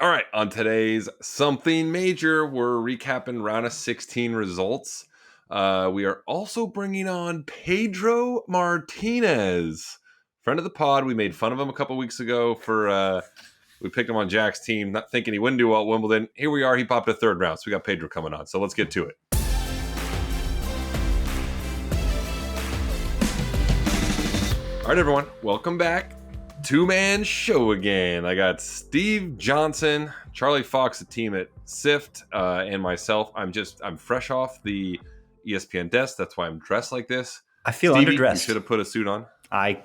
All right, on today's Something Major, we're recapping round of 16 results. We are also bringing on Pedro Martinez, friend of the pod. We made fun of him a couple weeks ago for we picked him on Jack's team, not thinking he wouldn't do well at Wimbledon. Here we are. He popped a third round, so we got Pedro coming on. So let's get to it. All right, everyone, welcome back. Two-man show again. I got Steve Johnson, Charlie Fox, the team at SIFT, and myself. I'm fresh off the ESPN desk. That's why I'm dressed like this. I feel Stevie, underdressed. You should have put a suit on. I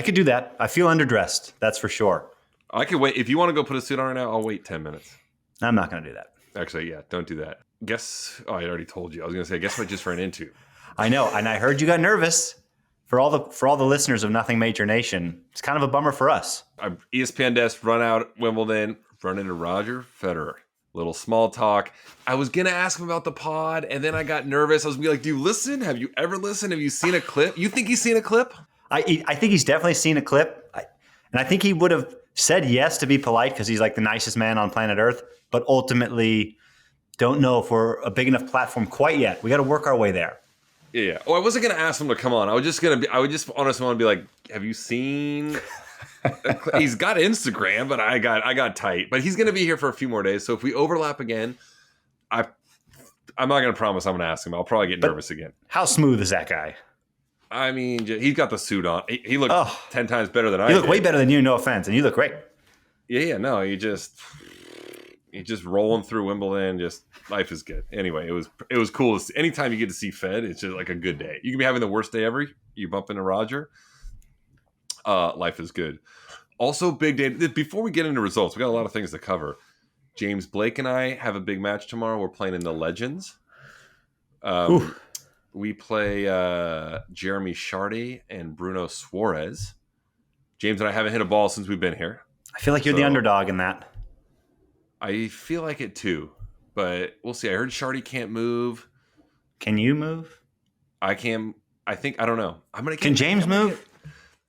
could do that. I feel underdressed. That's for sure. I could wait. If you want to go put a suit on right now, I'll wait 10 minutes. I'm not going to do that. Actually, yeah, don't do that. I already told you. I was going to say, guess what I just ran into? I know, and I heard you got nervous. For all the listeners of Nothing Major Nation, it's kind of a bummer for us. ESPN desk, run out Wimbledon, run into Roger Federer. Little small talk. I was going to ask him about the pod, and then I got nervous. I was going to be like, do you listen? Have you ever listened? Have you seen a clip? You think he's seen a clip? I think he's definitely seen a clip. And I think he would have said yes to be polite because he's like the nicest man on planet Earth, but ultimately don't know if we're a big enough platform quite yet. We got to work our way there. Yeah. Oh, I wasn't going to ask him to come on. I would just honestly want to be like, have you seen? He's got Instagram, but I got tight. But he's going to be here for a few more days. So if we overlap again, I'm not going to promise I'm going to ask him. I'll probably get nervous again. How smooth is that guy? I mean, he's got the suit on. He looked 10 times better than I did. You look way better than you, no offense. And you look great. Yeah, no, you just rolling through Wimbledon. Just life is good. Anyway, it was cool. Anytime you get to see Fed, it's just like a good day. You can be having the worst day ever. You bump into Roger. Life is good. Also, big day. Before we get into results, we got a lot of things to cover. James Blake and I have a big match tomorrow. We're playing in the Legends. We play Jeremy Chardy and Bruno Suarez. James and I haven't hit a ball since we've been here. I feel like you're the underdog in that. I feel like it too, but we'll see. I heard Chardy can't move. Can you move? I can. I don't know. Can James move?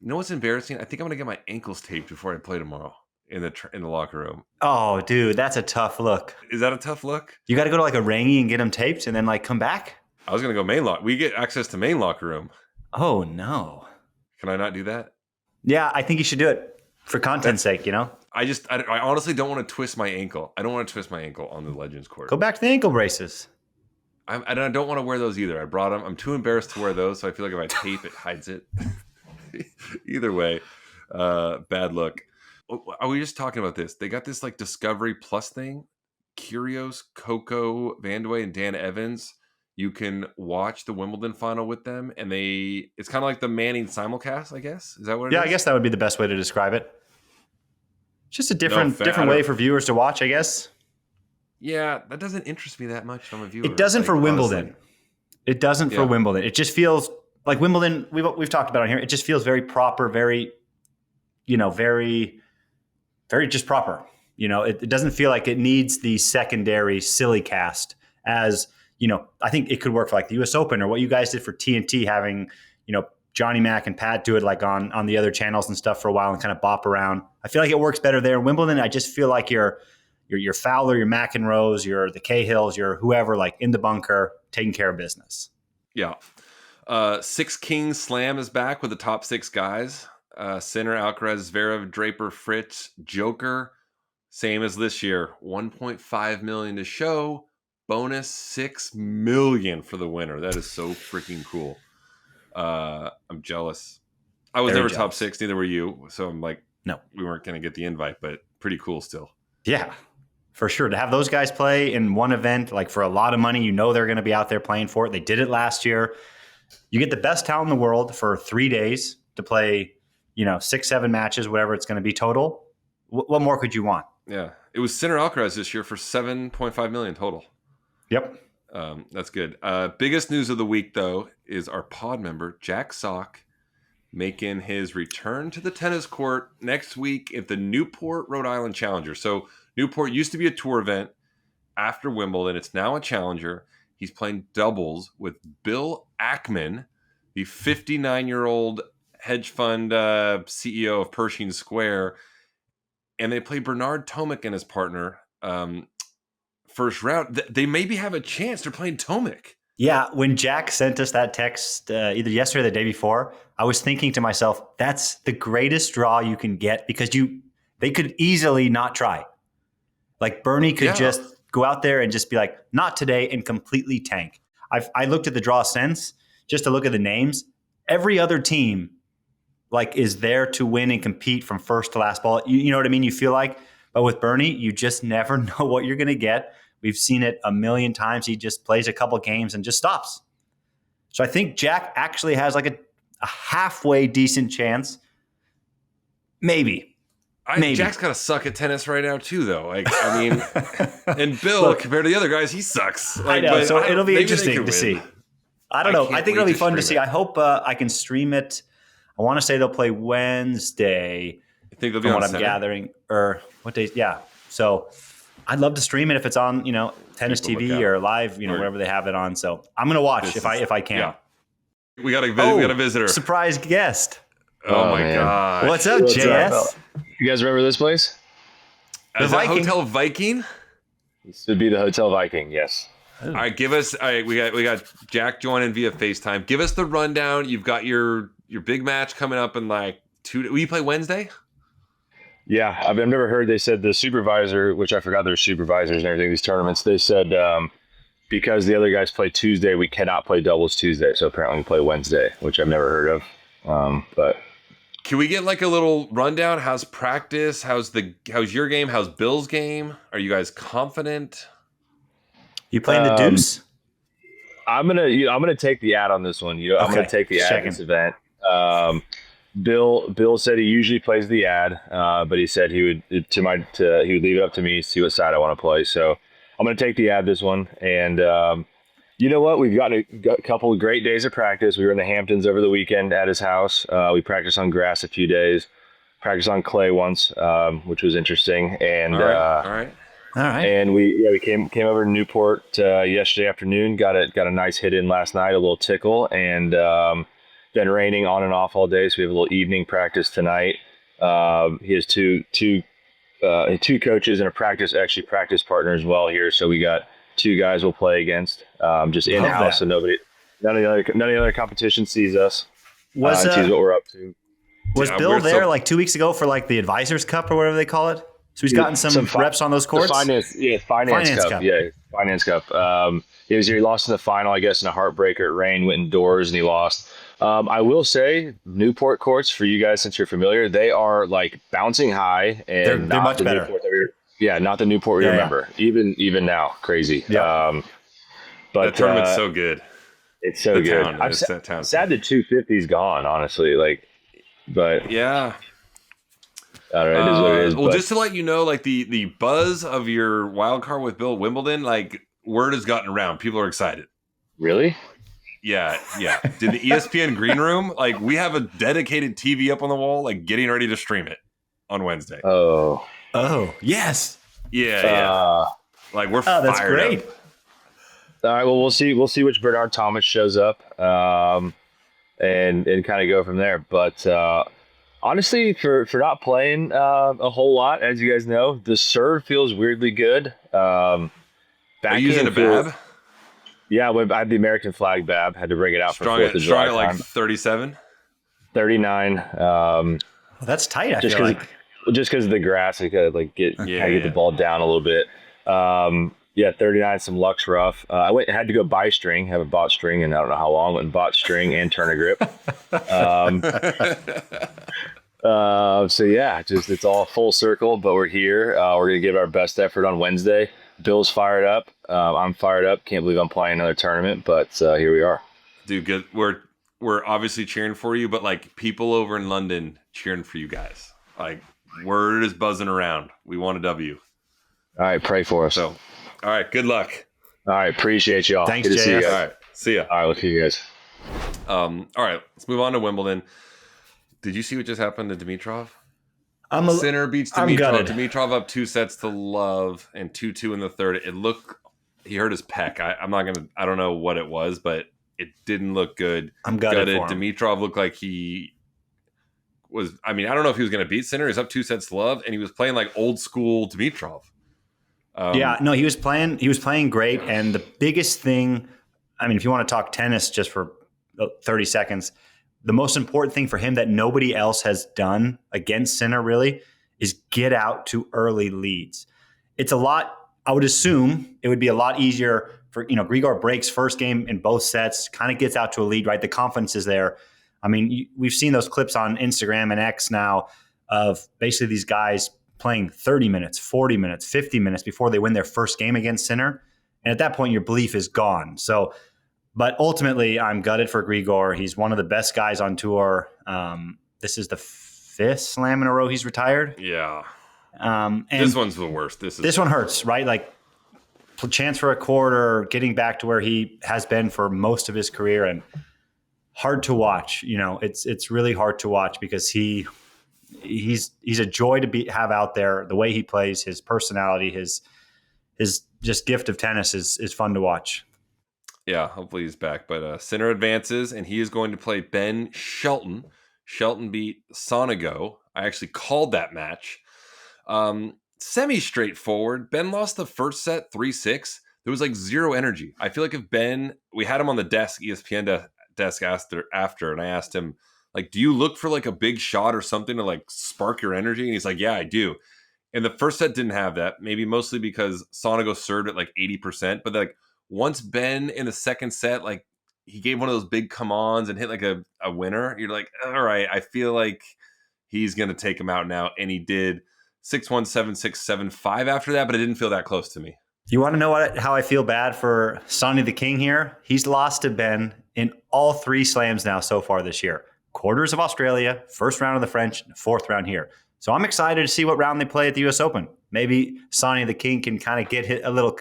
You know what's embarrassing? I think I'm gonna get my ankles taped before I play tomorrow in the locker room. Oh, dude, that's a tough look. Is that a tough look? You got to go to like a rangy and get them taped, and then like come back. I was gonna go main lock. We get access to main locker room. Oh no! Can I not do that? Yeah, I think you should do it for content's sake. You know. I honestly don't want to twist my ankle. I don't want to twist my ankle on the Legends court. Go back to the ankle braces. I don't want to wear those either. I brought them. I'm too embarrassed to wear those, so I feel like if I tape, it hides it. Either way, bad look. Are we just talking about this? They got this like Discovery Plus thing. Kyrgios, Coco, Vandeweghe, and Dan Evans. You can watch the Wimbledon final with them, and it's kind of like the Manning simulcast, I guess. Is that what it is? Yeah, I guess that would be the best way to describe it. Just a different way for viewers to watch, I guess. Yeah, that doesn't interest me that much from a viewer. It doesn't for Wimbledon. Honestly. It doesn't for Wimbledon. It just feels like Wimbledon, we've talked about it here. It just feels very proper, very, very, very just proper. It doesn't feel like it needs the secondary silly cast as, I think it could work for like the US Open or what you guys did for TNT, having, Johnny Mac and Pat do it like on the other channels and stuff for a while and kind of bop around. I feel like it works better there. In Wimbledon, I just feel like you're Fowler, your McEnroes, you're the Cahills, you're whoever, like in the bunker, taking care of business. Yeah. Six Kings Slam is back with the top six guys. Sinner, Alcaraz, Zverev, Draper, Fritz, Joker. Same as this year. 1.5 million to show. Bonus 6 million for the winner. That is so freaking cool. I'm jealous. I was never top six, neither were you. So I'm like, no, we weren't going to get the invite, but pretty cool still. Yeah, for sure. To have those guys play in one event, like for a lot of money, they're going to be out there playing for it. They did it last year. You get the best talent in the world for 3 days to play, 6-7 matches, whatever it's going to be total. What more could you want? Yeah. It was Sinner Alcaraz this year for 7.5 million total. Yep. That's good. Biggest news of the week, though, is our pod member, Jack Sock, making his return to the tennis court next week at the Newport, Rhode Island Challenger. So Newport used to be a tour event after Wimbledon. It's now a challenger. He's playing doubles with Bill Ackman, the 59-year-old hedge fund CEO of Pershing Square. and they play Bernard Tomic and his partner first round, they maybe have a chance. They're playing Tomic. Yeah, when Jack sent us that text either yesterday or the day before, I was thinking to myself, that's the greatest draw you can get because they could easily not try. Like Bernie could just go out there and just be like, not today, and completely tank. I looked at the draw since just to look at the names. Every other team like is there to win and compete from first to last ball. You know what I mean? You feel like, but with Bernie, you just never know what you're going to get. We've seen it a million times. He just plays a couple games and just stops. So I think Jack actually has like a halfway decent chance. Maybe. Jack's got to suck at tennis right now too, though. Like, I mean, and Bill, compared to the other guys, he sucks. Like, I know. So it'll be interesting to see. I don't know. I think it'll be fun to see. I hope I can stream it. I want to say they'll play Wednesday. I think they'll be on what I'm gathering, or what days? Yeah. So I'd love to stream it if it's on, Tennis TV or live, wherever they have it on. So I'm gonna watch if I can. Yeah. We got a visitor. Surprise guest. Oh my god! What's up, JS? You guys remember this place? Is that Hotel Viking? This would be the Hotel Viking. Yes. All right, give us. All right, we got Jack joining via FaceTime. Give us the rundown. You've got your big match coming up in like 2. Will you play Wednesday? Yeah, I've never heard. They said the supervisor, which I forgot there's supervisors and everything. These tournaments, they said because the other guys play Tuesday, we cannot play doubles Tuesday. So apparently we play Wednesday, which I've never heard of. But can we get like a little rundown? How's practice? How's your game? How's Bill's game? Are you guys confident? You playing the deuce? I'm gonna take the ad on this one. I'm gonna take the ad on this event. Bill said he usually plays the ad, but he said he would leave it up to me, see what side I want to play. So I'm gonna take the ad this one, and you know what? We've got a couple of great days of practice. We were in the Hamptons over the weekend at his house. We practiced on grass a few days, practiced on clay once, which was interesting. And all right. And we came over to Newport yesterday afternoon. Got a nice hit in last night, a little tickle, and been raining on and off all day. So we have a little evening practice tonight. He has two coaches and a practice partner as well here. So we got 2 guys we'll play against, just in house, so none of the other competition sees us. Sees what we're up to. Was Bill there like 2 weeks ago for like the Advisors Cup or whatever they call it? So he's gotten some reps on those courts? Finance Cup. Yeah, Finance Cup. He was here. He lost in the final, I guess, in a heartbreaker. It rained, went indoors, and he lost. I will say, Newport courts, for you guys, since you're familiar, they are like bouncing high. And they're much better. Not the Newport we remember. Even now, crazy. Yeah. But that tournament's so good. It's so good. I'm sad the 250's gone, honestly. But yeah. I don't know, it is what it is. Well, just to let you know, like the buzz of your wild card with Bill Wimbledon, like word has gotten around. People are excited. Really? Yeah. Did the ESPN green room? Like we have a dedicated TV up on the wall, like getting ready to stream it on Wednesday. Oh, yes. Yeah. Like we're fired that's great. up. All right. Well, we'll see which Bernard Tomic shows up, and kind of go from there. But honestly, for not playing a whole lot, as you guys know, the serve feels weirdly good. Are you using a BAB? Yeah, I had the American flag BAB. Had to bring it out for 4th of July. Strong at like 37? 39. That's tight, I feel like. Just because of the grass, I could get the ball down a little bit. 39, some Lux rough. I had to go buy string. Haven't bought string in I don't know how long. Went and bought string and turner grip. So yeah, it's all full circle. But we're here. We're gonna give our best effort on Wednesday. Bill's fired up. I'm fired up. Can't believe I'm playing another tournament, but here we are. Dude, good. We're obviously cheering for you, but like people over in London cheering for you guys. Like word is buzzing around. We want a W. All right, pray for us. So, all right, good luck. All right, appreciate y'all. Thanks, good to see you guys. All right, see ya. All right, we'll see you guys. All right, let's move on to Wimbledon. Did you see what just happened to Dimitrov? Sinner beats Dimitrov. Dimitrov up 2-0 and 2-2 in the third. It looked, he hurt his pec. I don't know what it was, but it didn't look good. I'm gutted for him. Dimitrov looked like he was, I mean, I don't know if he was going to beat Sinner. He's up 2-0, and he was playing like old school Dimitrov. No, he was playing great. And the biggest thing, I mean, if you want to talk tennis just for 30 seconds, the most important thing for him that nobody else has done against Sinner really is get out to early leads. It's a lot, I would assume it would be a lot easier for, Grigor breaks first game in both sets, kind of gets out to a lead, right? The confidence is there. I mean, we've seen those clips on Instagram and X now of basically these guys playing 30 minutes, 40 minutes, 50 minutes before they win their first game against Sinner. And at that point, your belief is gone. So, but ultimately, I'm gutted for Grigor. He's one of the best guys on tour. This is the 5th slam in a row he's retired. Yeah. And this one's the worst. This one hurts, right? Like, chance for a quarter, getting back to where he has been for most of his career, and hard to watch. It's really hard to watch because he's a joy to have out there. The way he plays, his personality, his just gift of tennis is fun to watch. Yeah, hopefully he's back. But Sinner advances, and he is going to play Ben Shelton. Shelton beat Sonego. I actually called that match. Semi-straightforward. Ben lost the first set 3-6. There was like zero energy. I feel like if Ben, we had him on the desk, ESPN desk after, and I asked him, like, do you look for like a big shot or something to like spark your energy? And he's like, yeah, I do. And the first set didn't have that, maybe mostly because Sonego served at like 80%. But like once Ben in the second set, like he gave one of those big come-ons and hit like a winner, you're like, all right, I feel like he's going to take him out now. And he did. 6-1, 7-6, 7-5 after that, but it didn't feel that close to me. You want to know how I feel bad for Sonny the King here? He's lost to Ben in all 3 slams now so far this year. Quarters of Australia, first round of the French, 4th round here. So I'm excited to see what round they play at the US Open. Maybe Sonny the King can kind of get hit a little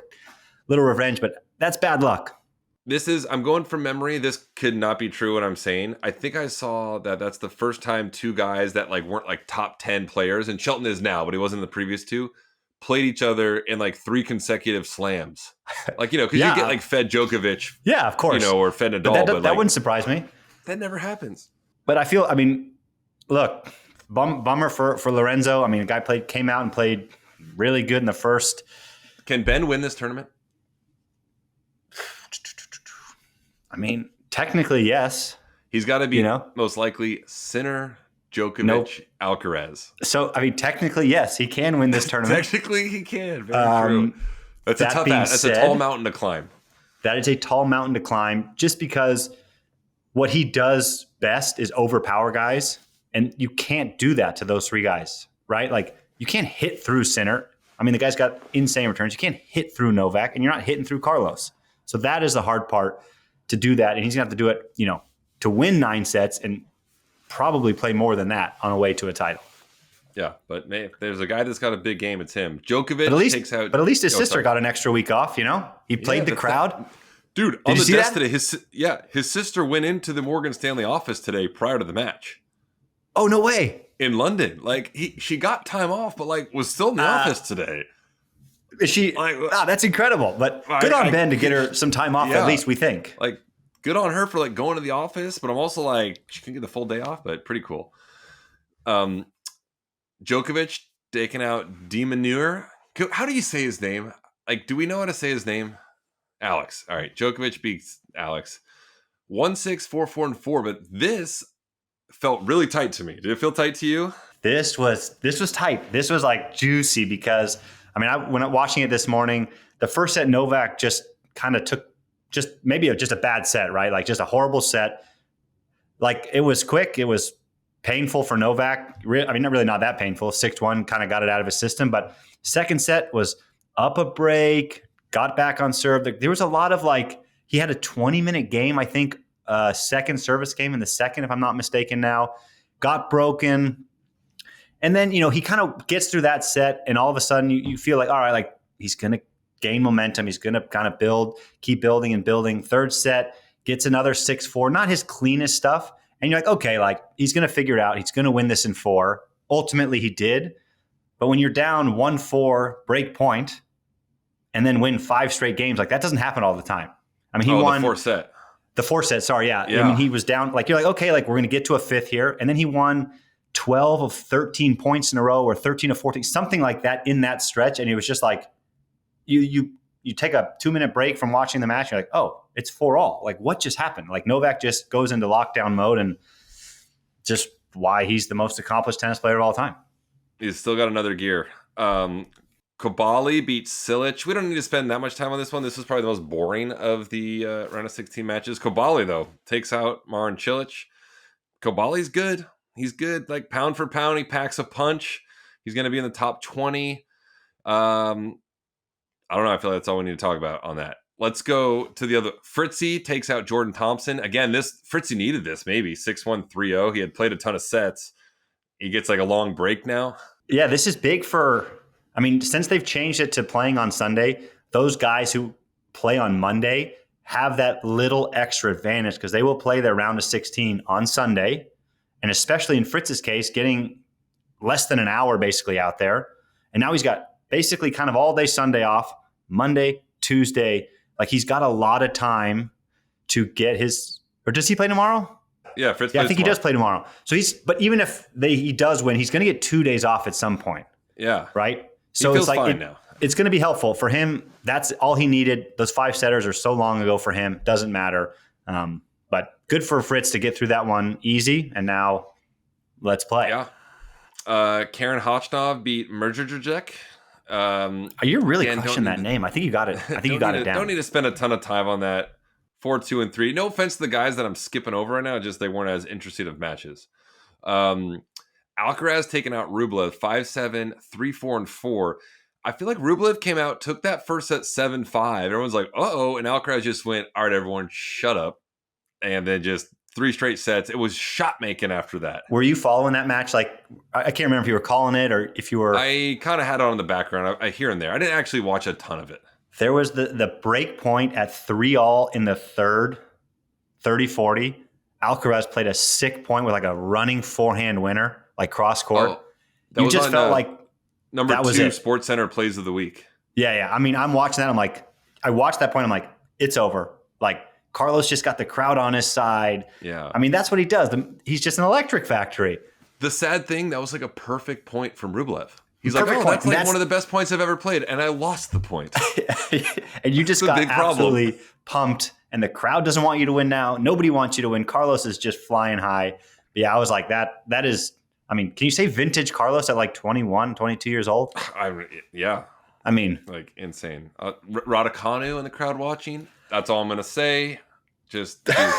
revenge, but that's bad luck. I'm going from memory. This could not be true what I'm saying. I think I saw that's the first time 2 guys that like weren't like top 10 players, and Shelton is now, but he wasn't in the previous 2, played each other in like 3 consecutive slams. Like, because you get like Fed Djokovic. Yeah, of course. Or Fed Nadal. But that wouldn't surprise me. That never happens. But look, bummer for Lorenzo. I mean, a guy came out and played really good in the first. Can Ben win this tournament? I mean, technically, yes. He's got to be most likely Sinner, Djokovic, Alcaraz. So, I mean, technically, yes, he can win this tournament. Technically, he can. Very true. That's a tough ask. That's a tall mountain to climb. That is a tall mountain to climb just because what he does best is overpower guys. And you can't do that to those 3 guys, right? Like, you can't hit through Sinner. I mean, the guy's got insane returns. You can't hit through Novak, and you're not hitting through Carlos. So that is the hard part. To do that, and he's going to have to do it, to win 9 sets and probably play more than that on a way to a title. Yeah, but if there's a guy that's got a big game, it's him. Djokovic takes out. But at least his sister got an extra week off. He played the crowd. Dude, on the desk today, his sister went into the Morgan Stanley office today prior to the match. Oh, no way! In London, like she got time off, but like was still in the office today. Is she? That's incredible. But good on Ben to get her some time off. At least we think. Like, good on her for like going to the office. But I'm also like, she can get the full day off. But pretty cool. Djokovic taking out Dimitrov. How do you say his name? Like, do we know how to say his name? Alex. All right, Djokovic beats Alex. 1-6, 4-4, and 4. But this felt really tight to me. Did it feel tight to you? This was tight. This was like juicy because. I mean, when I'm watching it this morning, the first set Novak just kind of took maybe a bad set, right? Like just a horrible set. Like it was quick. It was painful for Novak. I mean, not that painful. 6-1 kind of got it out of his system. But second set was up a break, got back on serve. There was a lot of he had a 20-minute game, I think, second service game in the second, if I'm not mistaken now. Got broken. And then, he kind of gets through that set, and all of a sudden you feel like, all right, like he's going to gain momentum. He's going to kind of keep building and building. Third set, gets another 6-4, not his cleanest stuff. And you're like, okay, like he's going to figure it out. He's going to win this in 4. Ultimately, he did. But when you're down 1-4, break point, and then win 5 straight games, like that doesn't happen all the time. I mean, he won the 4th set. The 4th set, sorry, yeah. I mean, he was down. Like you're like, okay, like we're going to get to a 5th here, and then he won 12 of 13 points in a row or 13 of 14, something like that in that stretch. And it was just like, you take a 2-minute break from watching the match. You're like, oh, it's 4-all. Like, what just happened? Like, Novak just goes into lockdown mode, and just why he's the most accomplished tennis player of all time. He's still got another gear. Kobali beat Cilic. We don't need to spend that much time on this one. This was probably the most boring of the round of 16 matches. Kobali, though, takes out Marin Cilic. Kobali's good. He's good. Like, pound for pound, he packs a punch. He's going to be in the top 20. I don't know. I feel like that's all we need to talk about on that. Let's go to the other. Fritzy takes out Jordan Thompson. Again, Fritzy needed this, maybe 6-1, 3-0. He had played a ton of sets. He gets like a long break now. Yeah, this is big since they've changed it to playing on Sunday, those guys who play on Monday have that little extra advantage because they will play their round of 16 on Sunday. And especially in Fritz's case, getting less than an hour basically out there. And now he's got basically kind of all day Sunday off, Monday, Tuesday. Like, he's got a lot of time to get or does he play tomorrow? Yeah, Fritz. Yeah, I think he does play tomorrow. So but even if he does win, he's going to get 2 days off at some point. Yeah. Right? So it's like now. It's going to be helpful for him. That's all he needed. Those 5 setters are so long ago for him. Doesn't matter. But good for Fritz to get through that one easy. And now let's play. Yeah. Karen Hochnov beat Merjerdjek. You're really crushing that name. I think you got it. I think you got it down. Don't need to spend a ton of time on that. 4, 2, and 3. No offense to the guys that I'm skipping over right now. Just they weren't as interested of matches. Alcaraz taking out Rublev 5-7, 3-4, and 4. I feel like Rublev came out, took that first set 7-5. Everyone's like, uh-oh. And Alcaraz just went, all right, everyone, shut up. And then just 3 straight sets. It was shot making after that. Were you following that match? Like, I can't remember if you were calling it or if you were. I kind of had it on in the background. I here and there. I didn't actually watch a ton of it. There was the break point at 3-all in the third, 30-40. Alcaraz played a sick point with like a running forehand winner, like cross court. You just felt like number that was 2 it. Sports Center plays of the week. Yeah. I mean, I'm watching that. I'm like, I watched that point. I'm like, it's over. Like, Carlos just got the crowd on his side. Yeah. I mean, that's what he does. He's just an electric factory. The sad thing, that was like a perfect point from Rublev. He's like, perfect that's like one of the best points I've ever played, and I lost the point. And you just got absolutely pumped, and the crowd doesn't want you to win now. Nobody wants you to win. Carlos is just flying high. But yeah, I was like, that is, I mean, can you say vintage Carlos at like 21, 22 years old? Yeah. I mean. Like, insane. Raducanu in the crowd watching. That's all I'm going to say. Just do what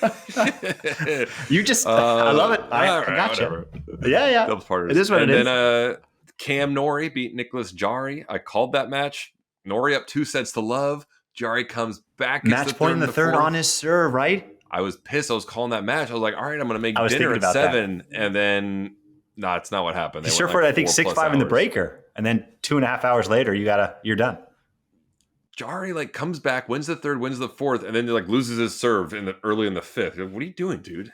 they're watching. You just, I love it. I got you. Yeah. It is what it is. And then Cam Norrie beat Nicolas Jarry. I called that match. Norrie up 2-0. Jarry comes back. Match point in the third on his serve, right? I was pissed. I was calling that match. I was like, all right, I'm going to make dinner at 7. That. And then, no, it's not what happened. He served for, I think, 6-5 in the breaker. And then 2.5 hours later, you're done. Jarry like comes back, wins the third, wins the fourth, and then like loses his serve early in the fifth. What are you doing, dude?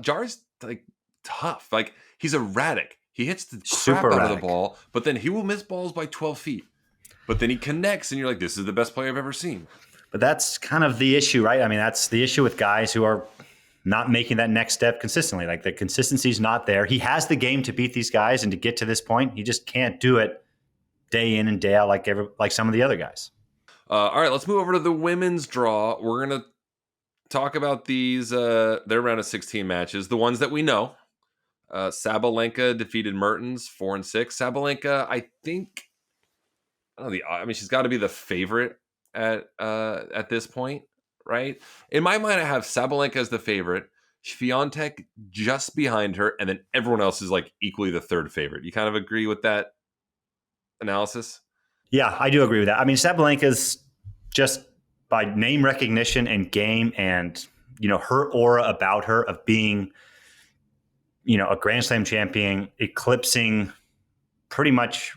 Jarry's like tough. Like, he's erratic. He hits the crap out of the ball, but then he will miss balls by 12 feet. But then he connects, and you're like, this is the best player I've ever seen. But that's kind of the issue, right? I mean, that's the issue with guys who are not making that next step consistently. Like, the consistency's not there. He has the game to beat these guys and to get to this point. He just can't do it day in and day out like some of the other guys. All right, let's move over to the women's draw. We're going to talk about these, their round of 16 matches, the ones that we know. Sabalenka defeated Mertens 4-6. Sabalenka, I think, she's got to be the favorite at this point, right? In my mind, I have Sabalenka as the favorite, Swiatek just behind her, and then everyone else is like equally the third favorite. You kind of agree with that analysis? Yeah, I do agree with that. I mean, Sabalenka's just by name recognition and game and, her aura about her of being, a Grand Slam champion, eclipsing pretty much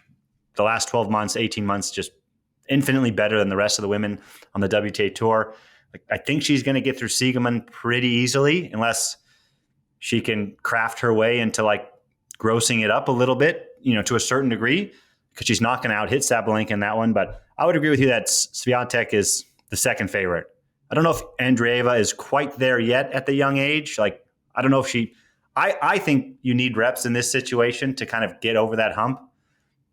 the last 12 months, 18 months, just infinitely better than the rest of the women on the WTA Tour. Like, I think she's going to get through Siegemund pretty easily unless she can craft her way into like grossing it up a little bit, to a certain degree, because she's not going to out-hit Sabalenka in that one. But I would agree with you that Swiatek is the second favorite. I don't know if Andreeva is quite there yet at the young age. Like, I don't know if she. I think you need reps in this situation to kind of get over that hump,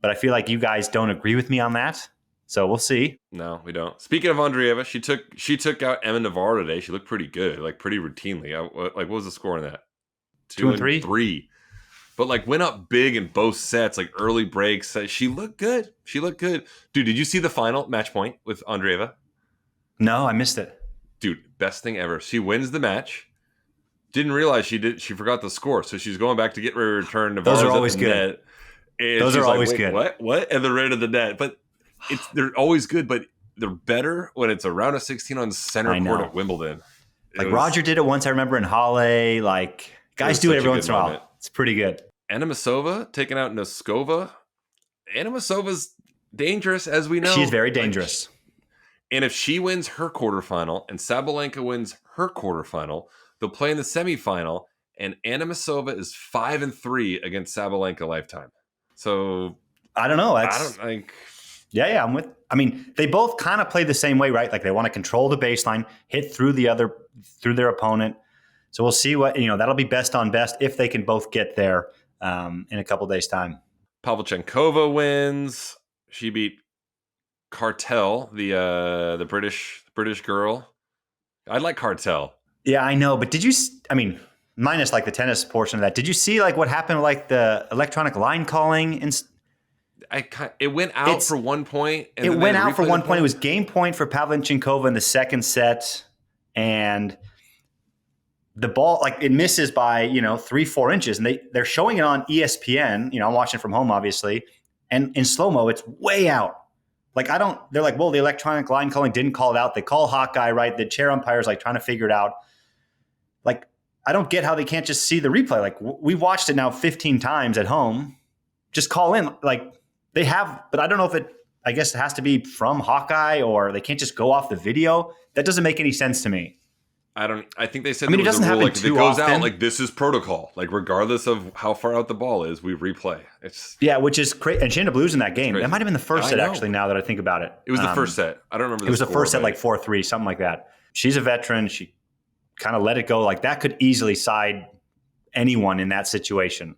but I feel like you guys don't agree with me on that. So we'll see. No, we don't. Speaking of Andreeva, she took out Emma Navarro today. She looked pretty good, like pretty routinely. What was the score on that? 2-3. But like went up big in both sets, like early breaks. She looked good. Dude, did you see the final match point with Andreeva? No, I missed it. Dude, best thing ever. She wins the match. Didn't realize she forgot the score, so she's going back to get ready to return. Those are always good. Net, and those are like, always good. What? And they're right of the net. But they're always good, but they're better when it's a round of 16 on center court at Wimbledon. Roger did it once, I remember, in Halle. Like, guys do it every once in a while. It's pretty good. Anisimova taking out Noskova. Animosova's dangerous, as we know. She's very dangerous. And if she wins her quarterfinal and Sabalenka wins her quarterfinal, they'll play in the semifinal, and Anisimova is 5-3 against Sabalenka lifetime. So I don't know. I don't think. Yeah, I'm with. I mean, they both kind of play the same way, right? Like they want to control the baseline, hit through their opponent. So we'll see what that'll be best on best if they can both get there in a couple days' time. Pavlyuchenkova wins. She beat Cartel, the British girl. I like Cartel. Yeah, I know. But did you? I mean, minus like the tennis portion of that. Did you see like what happened with like the electronic line calling? It went out for 1 point. And it went out for 1 point. It was game point for Pavlyuchenkova in the second set, and the ball it misses by 3-4 inches, and they're showing it on ESPN. I'm watching from home, obviously, and in slow mo, it's way out. They're like, well, the electronic line calling didn't call it out. They call Hawkeye, right? The chair umpire's like trying to figure it out. Like, I don't get how they can't just see the replay. Like, we've watched it now 15 times at home. Just call in. Like, they have, but I don't know if I guess it has to be from Hawkeye or they can't just go off the video. That doesn't make any sense to me. I think they said it doesn't happen like, too if it goes often. out, like this is protocol. Like regardless of how far out the ball is, we replay. Which is crazy. And she ended up losing that game. That might have been the first set, actually, now that I think about it. It was the first set. I don't remember It was the first set, like 4-3, something like that. She's a veteran. She kind of let it go. Like that could easily side anyone in that situation.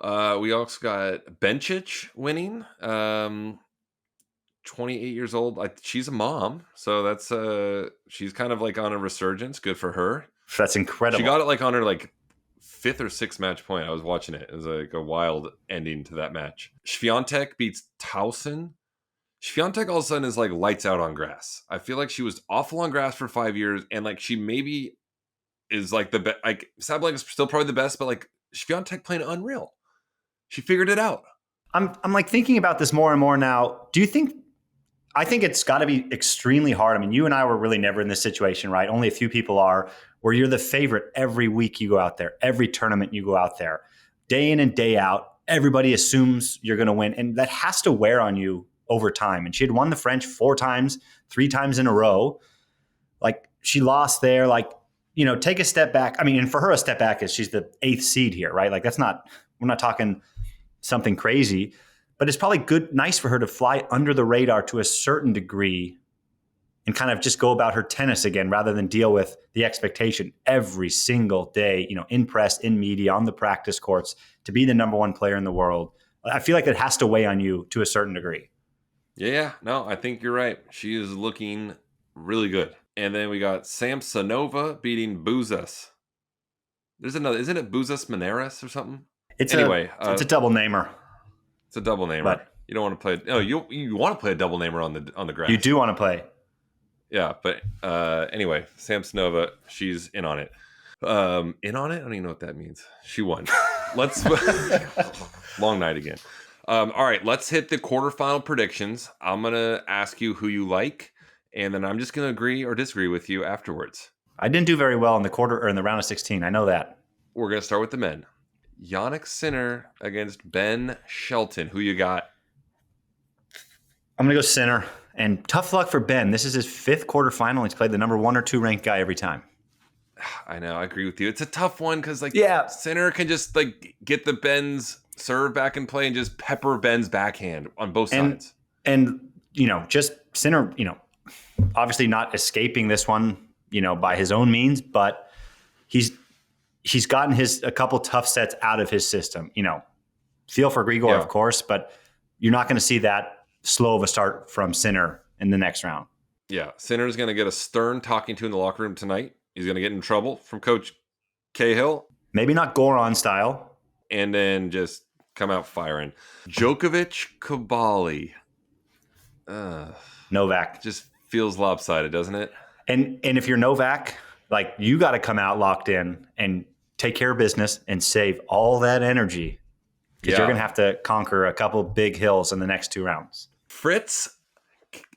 We also got Bencic winning. 28 years old. She's a mom, so that's she's kind of like on a resurgence. Good for her. That's incredible. She got it like on her like 5th or 6th match point. I was watching it. It was like a wild ending to that match. Swiatek beats Towson. Swiatek all of a sudden is like lights out on grass. I feel like she was awful on grass for 5 years, and like she maybe is like the best. Like Sabalenka's still probably the best, but like Swiatek playing unreal. She figured it out. I'm like thinking about this more and more now. Do you think? I think it's got to be extremely hard. I mean, you and I were really never in this situation, right? Only a few people are, where you're the favorite every week you go out there, every tournament you go out there, day in and day out. Everybody assumes you're going to win, and that has to wear on you over time. And she had won the French 4 times, 3 times in a row. Like she lost there. Like, take a step back. I mean, and for her, a step back is she's the 8th seed here, right? Like we're not talking something crazy. But it's probably nice for her to fly under the radar to a certain degree and kind of just go about her tennis again rather than deal with the expectation every single day, in press, in media, on the practice courts, to be the number 1 player in the world. I feel like it has to weigh on you to a certain degree. Yeah, no, I think you're right. She is looking really good. And then we got Samsonova beating Buzas. There's another, isn't it Buzas Maneras or something? It's a double namer. It's a double namer. But you don't want to play. No, you want to play a double namer on the grass. You do want to play. Yeah, but anyway, Samsonova, she's in on it. In on it? I don't even know what that means. She won. Let's long night again. All right, let's hit the quarterfinal predictions. I'm gonna ask you who you like, and then I'm just gonna agree or disagree with you afterwards. I didn't do very well in the round of 16. I know that. We're gonna start with the men. Jannik Sinner against Ben Shelton. Who you got? I'm going to go Sinner. And tough luck for Ben. This is his 5th quarterfinal. He's played the number 1 or 2 ranked guy every time. I know. I agree with you. It's a tough one because Sinner can just get the Ben's serve back in play and just pepper Ben's backhand on both sides. And, just Sinner, obviously not escaping this one, by his own means, but he he's gotten a couple tough sets out of his system. Feel for Grigor, of course, but you're not going to see that slow of a start from Sinner in the next round. Yeah, Sinner's going to get a stern talking to in the locker room tonight. He's going to get in trouble from Coach Cahill. Maybe not Goran style. And then just come out firing. Djokovic, Kabali. Novak. Just feels lopsided, doesn't it? And if you're Novak, like, you got to come out locked in and take care of business and save all that energy, because you're going to have to conquer a couple big hills in the next 2 rounds. Fritz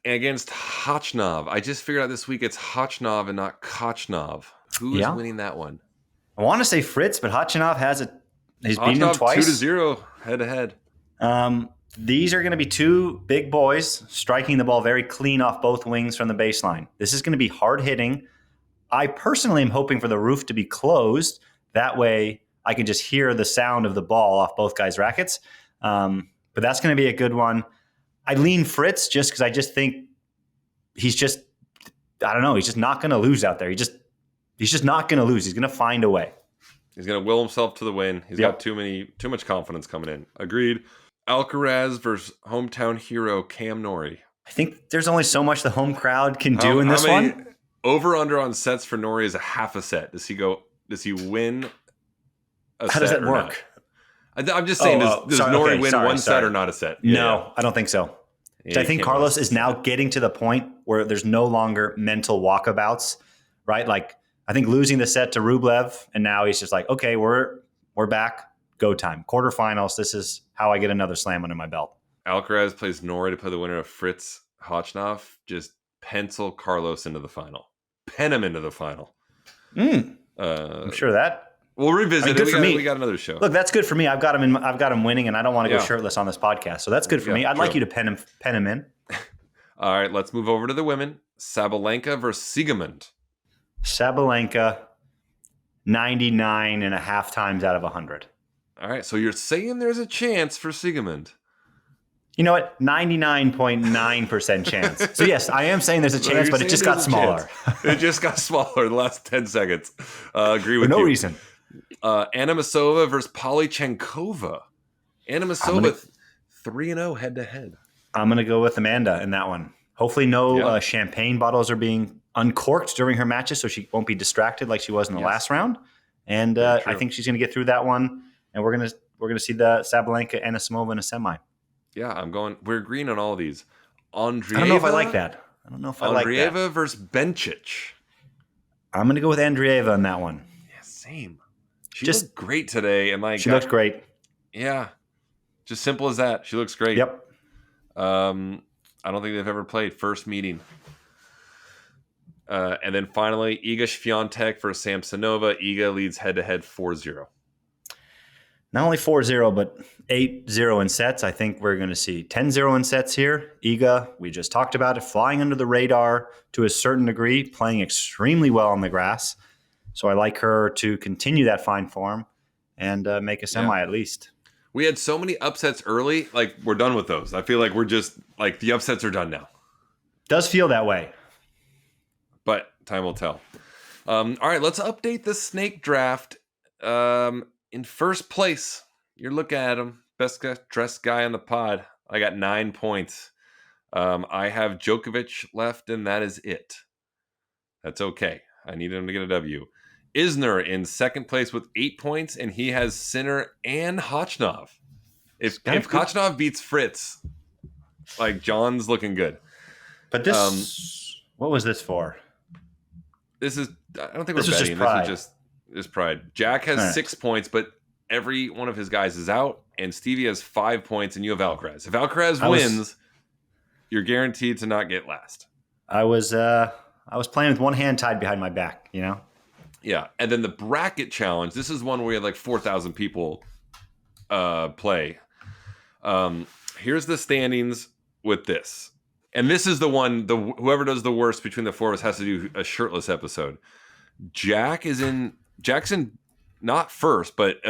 against Khachanov. I just figured out this week it's Khachanov and not Khachanov. Who is winning that one? I want to say Fritz, but Khachanov he's beaten him twice. 2-0 head to head. These are going to be 2 big boys striking the ball very clean off both wings from the baseline. This is going to be hard hitting. I personally am hoping for the roof to be closed. That way I can just hear the sound of the ball off both guys' rackets. But that's going to be a good one. I lean Fritz just because I just think he's just not going to lose out there. He's just not going to lose. He's going to find a way. He's going to will himself to the win. He's got too much confidence coming in. Agreed. Alcaraz versus hometown hero Cam Norrie. I think there's only so much the home crowd can do in this one. Over under on sets for Norrie is a half a set. Does he win a set? How does that work? I'm just saying, does Norrie win one set or not a set? No, I don't think so. I think Carlos is now getting to the point where there's no longer mental walkabouts, right? Like, I think losing the set to Rublev, and now he's just like, okay, we're back. Go time. Quarterfinals. This is how I get another slam under my belt. Alcaraz plays Norrie to play the winner of Fritz Khachanov. Just pencil Carlos into the final. Pen him into the final. I'm sure that. We'll revisit it. We got another show. Look, that's good for me. I've got him winning, and I don't want to go shirtless on this podcast. So that's good for me. I'd like you to pen him in. All right, let's move over to the women. Sabalenka versus Siegemund. Sabalenka, 99.5 times out of 100. All right, so you're saying there's a chance for Siegemund. You know what? 99.9% chance. So yes, I am saying there's a chance, but it just got smaller. It just got smaller in the last 10 seconds. Agree with you. For no reason. Anna Masova versus Polychenkova. Anna Masova 3-0 head to head. I'm going to go with Amanda in that one. Hopefully no champagne bottles are being uncorked during her matches, so she won't be distracted like she was in the last round. And I think she's going to get through that one. And we're gonna see the Sabalenka and Anisimova in a semi. Yeah, we're agreeing on all of these. Andreeva, I don't know if I like that. Andreeva versus Bencic. I'm gonna go with Andreeva in that one. Yeah, same. She looked great today, and she looked great. Yeah, just simple as that. She looks great. Yep. I don't think they've ever played. First meeting. And then finally, Iga Swiatek versus Samsonova. Iga leads head-to-head 4-0. Not only 4-0, but 8-0 in sets. I think we're going to see 10-0 in sets here. Iga, we just talked about it, flying under the radar to a certain degree, playing extremely well on the grass. So I like her to continue that fine form and make a semi at least. We had so many upsets early. Like, we're done with those. I feel like we're just, like, the upsets are done now. Does feel that way. But time will tell. All right, let's update the snake draft. In first place, you're looking at him, best dressed guy on the pod. I got 9 points. I have Djokovic left, and that is it. That's okay. I need him to get a W. Isner in second place with 8 points, and he has Sinner and Khachanov. If Khachanov beats Fritz, like, John's looking good. But this, what was this for? This is, I don't think we're betting. This is just pride. Jack has 6 points, but every one of his guys is out, and Stevie has 5 points, and you have Alcaraz. If Alcaraz wins, you're guaranteed to not get last. I was playing with one hand tied behind my back, you know? Yeah, and then the bracket challenge. This is one where we had like 4,000 people play. Here's the standings with this. And this is the one, whoever does the worst between the four of us has to do a shirtless episode. Jackson, not first, but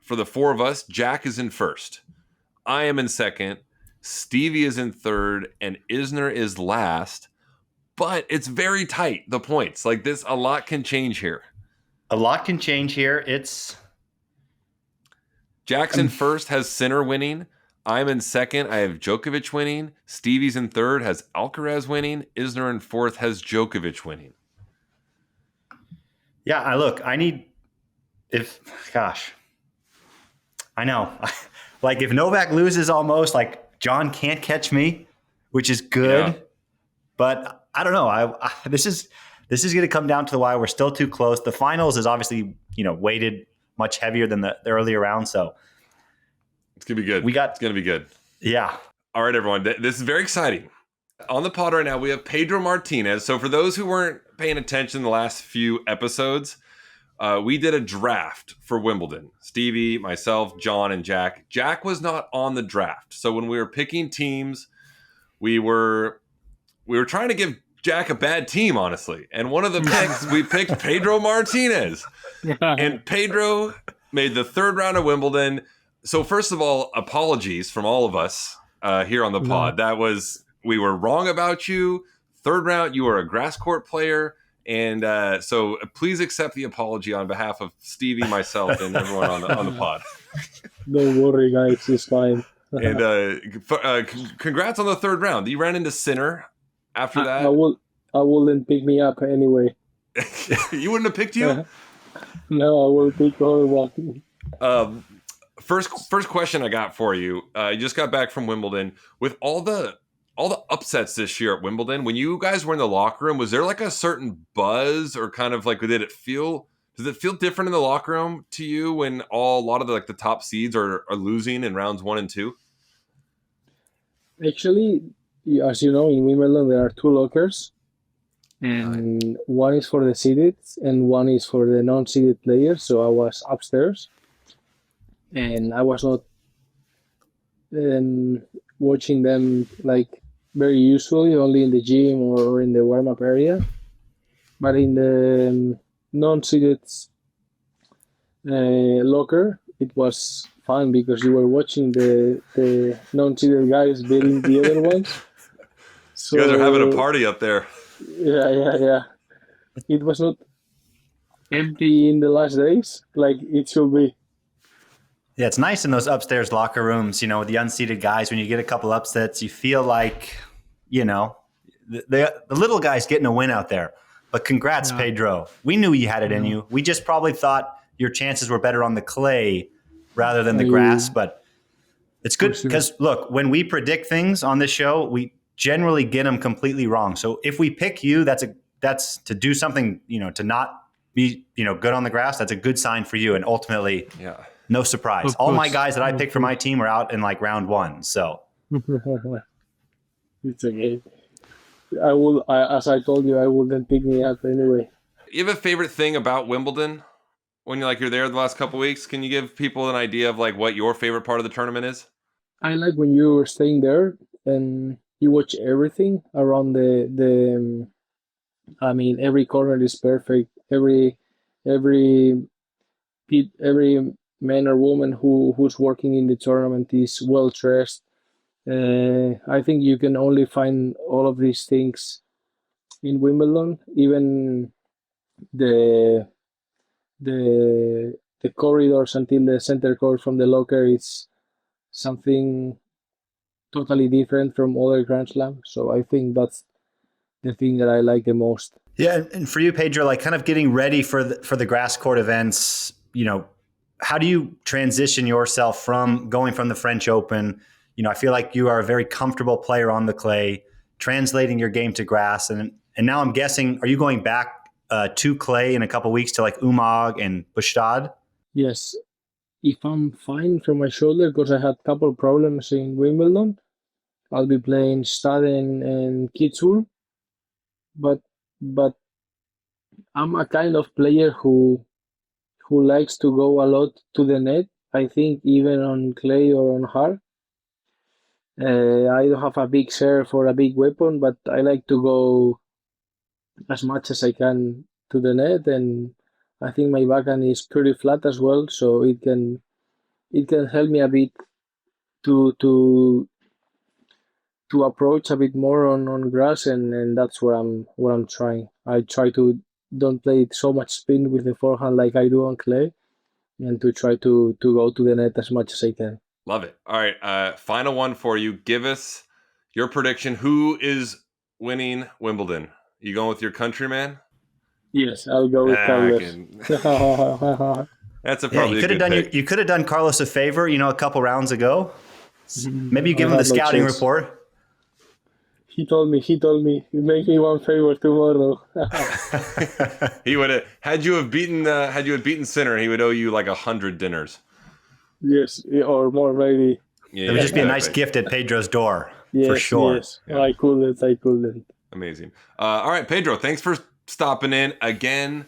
for the four of us, Jack is in first. I am in second. Stevie is in third, and Isner is last. But it's very tight, the points. Like this, a lot can change here. A lot can change here. Jackson first has Sinner winning. I'm in second. I have Djokovic winning. Stevie's in third has Alcaraz winning. Isner in fourth has Djokovic winning. Yeah, I know. Like if Novak loses almost, like John can't catch me, which is good. Yeah. But I don't know. This is going to come down to the wire. We're still too close. The finals is obviously, weighted much heavier than the earlier round. So it's going to be good. It's going to be good. Yeah. All right, everyone. This is very exciting. On the pod right now, we have Pedro Martinez. So for those who weren't paying attention the last few episodes, we did a draft for Wimbledon. Stevie, myself, John, and Jack. Jack was not on the draft. So when we were picking teams, we were trying to give Jack a bad team, honestly. And one of the picks, we picked Pedro Martinez. And Pedro made the third round of Wimbledon. So first of all, apologies from all of us here on the pod. We were wrong about you. Third round, you were a grass court player. And so please accept the apology on behalf of Stevie, myself, and everyone on the pod. Don't worry, guys. It's fine. And congrats on the third round. You ran into Sinner after that. I wouldn't pick me up anyway. You wouldn't have picked you? No, I will pick other one. First question I got for you. You just got back from Wimbledon. With all the upsets this year at Wimbledon, when you guys were in the locker room, was there like a certain buzz or kind of like, does it feel different in the locker room to you when a lot of the top seeds are losing in rounds 1 and 2? Actually, as you know, in Wimbledon there are 2 lockers, and one is for the seeded and one is for the non-seeded players. So I was upstairs, and I was not watching them like very usually, only in the gym or in the warm-up area. But in the non-seeded locker, it was fun because you were watching the non-seeded guys beating the other ones. So, you guys are having a party up there. Yeah. It was not empty in the last days like it should be. Yeah, it's nice in those upstairs locker rooms, with the unseeded guys. When you get a couple upsets, you feel like, the little guy's getting a win out there. But congrats, Pedro. We knew you had it in you. We just probably thought your chances were better on the clay rather than the grass. But it's good because, look, when we predict things on this show, we generally get them completely wrong. So if we pick you, that's to do something, to not be, good on the grass. That's a good sign for you. And ultimately, no surprise. All my guys that I picked for my team were out in round 1. So it's okay. As I told you, I wouldn't pick me up anyway. You have a favorite thing about Wimbledon when you're there the last couple of weeks? Can you give people an idea of what your favorite part of the tournament is? I like when you're staying there and you watch everything around the every corner is perfect. Every man or woman who's working in the tournament is well dressed. I think you can only find all of these things in Wimbledon. Even the corridors until the center court from the locker is something totally different from other Grand Slam. So I think that's the thing that I like the most. Yeah, and for you, Pedro, kind of getting ready for the grass court events, how do you transition yourself from going from the French Open? I feel like you are a very comfortable player on the clay, translating your game to grass. And now I'm guessing, are you going back to clay in a couple of weeks to Umag and Bustad? Yes. If I'm fine from my shoulder, because I had a couple of problems in Wimbledon, I'll be playing Stade and Kitzbühel. But I'm a kind of player who likes to go a lot to the net. I think even on clay or on hard. I don't have a big serve or a big weapon, but I like to go as much as I can to the net, and I think my backhand is pretty flat as well, so it can help me a bit to approach a bit more on grass, and that's what I'm trying. I try to don't play so much spin with the forehand like I do on clay, and to try to go to the net as much as I can. Love it. All right, final one for you. Give us your prediction. Who is winning Wimbledon? You going with your countryman? Yes, I'll go with Carlos. That's probably a good pick. You could have done Carlos a favor, a couple rounds ago. Maybe you give him the scouting report. He told me, make me one favor tomorrow. He would have had you beaten Sinner, he would owe you like 100 dinners. Yes, or more maybe. Yeah, it would just be a nice gift at Pedro's door, yes, for sure. Yes, yeah. I couldn't. Amazing. All right, Pedro, thanks for stopping in again.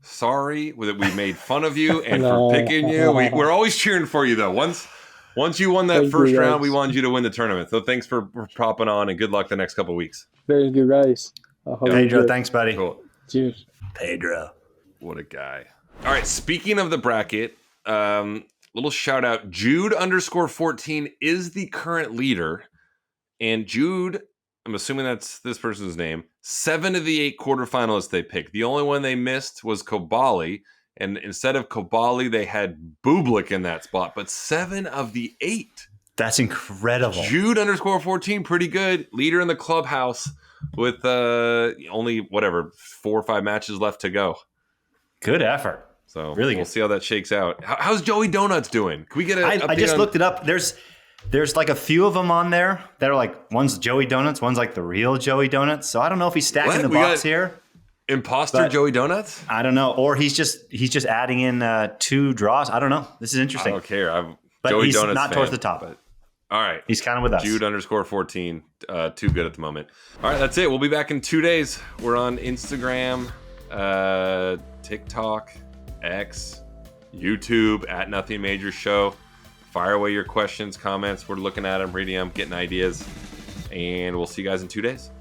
Sorry that we made fun of you and for picking you. We're always cheering for you though. Once you won that first round, we wanted you to win the tournament. So thanks for popping on, and good luck the next couple of weeks. Thank you, guys. Pedro, thanks, buddy. Cool. Cheers. Pedro. What a guy. All right, speaking of the bracket, little shout out. Jude_14 is the current leader. And Jude, I'm assuming that's this person's name, 7 of the 8 quarterfinalists they picked. The only one they missed was Kobali. And instead of Kobali, they had Bublik in that spot. But 7 of the 8. That's incredible. Jude_14, pretty good. Leader in the clubhouse with only, 4 or 5 matches left to go. Good effort. So really we'll see how that shakes out. How's Joey Donuts doing? Can we get I just looked it up. There's like a few of them on there that are like, one's Joey Donuts, one's like the real Joey Donuts. So I don't know if he's stacking the box here. Imposter Joey Donuts? I don't know. Or he's just adding in 2 draws. I don't know. This is interesting. I don't care. But Joey he's Donuts not fan, towards the top. But, all right. He's kind of with us. Jude_14. Too good at the moment. All right, that's it. We'll be back in 2 days. We're on Instagram, TikTok, X, YouTube, at Nothing Major Show. Fire away your questions, comments. We're looking at them, reading them, getting ideas. And we'll see you guys in 2 days.